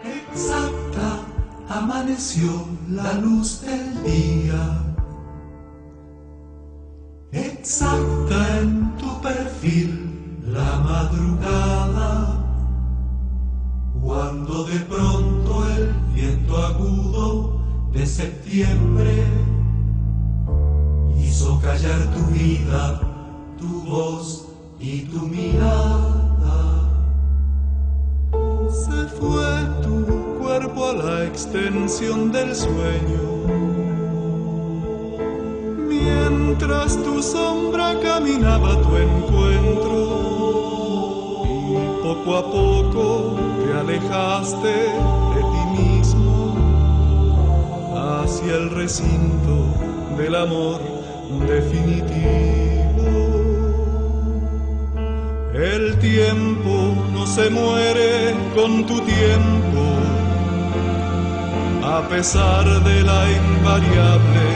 Exacta, amaneció la luz del día. Exacta en tu perfil la madrugada, cuando de pronto el viento agudo de septiembre hizo callar tu vida, tu voz y tu mirada. Se fue tu cuerpo a la extensión del sueño, mientras tu sombra caminaba a tu encuentro, y poco a poco te alejaste de ti mismo hacia el recinto del amor definitivo. El tiempo no se muere con tu tiempo, a pesar de la invariable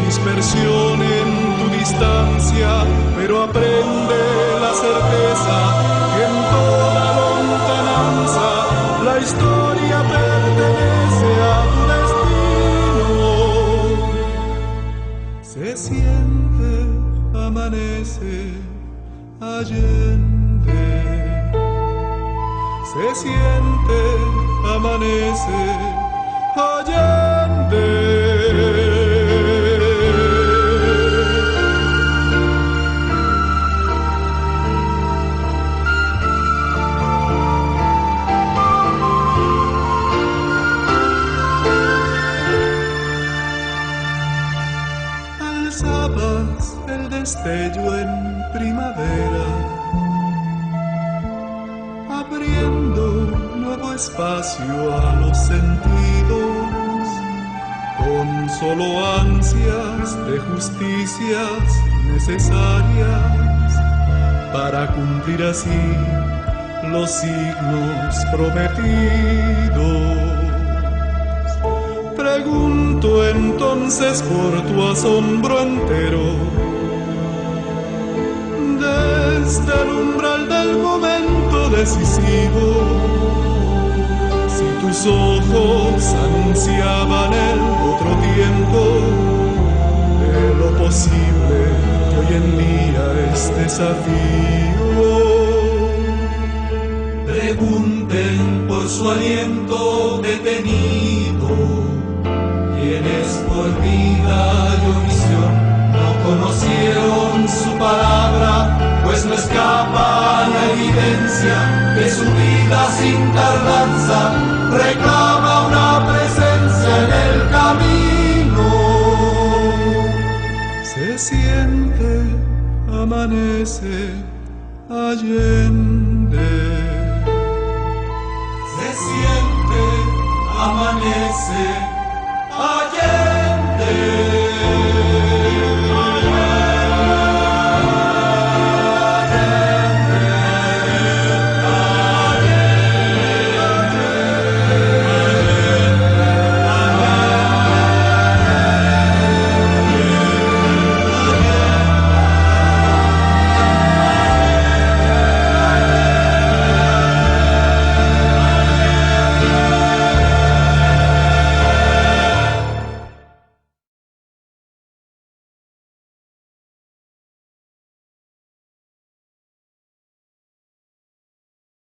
dispersión en tu distancia, pero aprende la certeza que en toda lontananza la historia pertenece a tu destino. Se siente, amanece, allende. Se siente, amanece, allende. Alzabas el destello en primavera, abriendo nuevo espacio a los sentidos, con solo ansias de justicias necesarias para cumplir así los signos prometidos. Pregunto entonces por tu asombro entero, desde el umbral del momento decisivo, si tus ojos anunciaban el otro tiempo de lo posible que hoy en día es desafío. Pregunten por su aliento detenido, quienes por vida y omisión no conocieron su palabra, pues no escapa la evidencia que su vida sin tardanza reclama una presencia en el camino. Se siente, amanece, allende. Se siente, amanece, allende.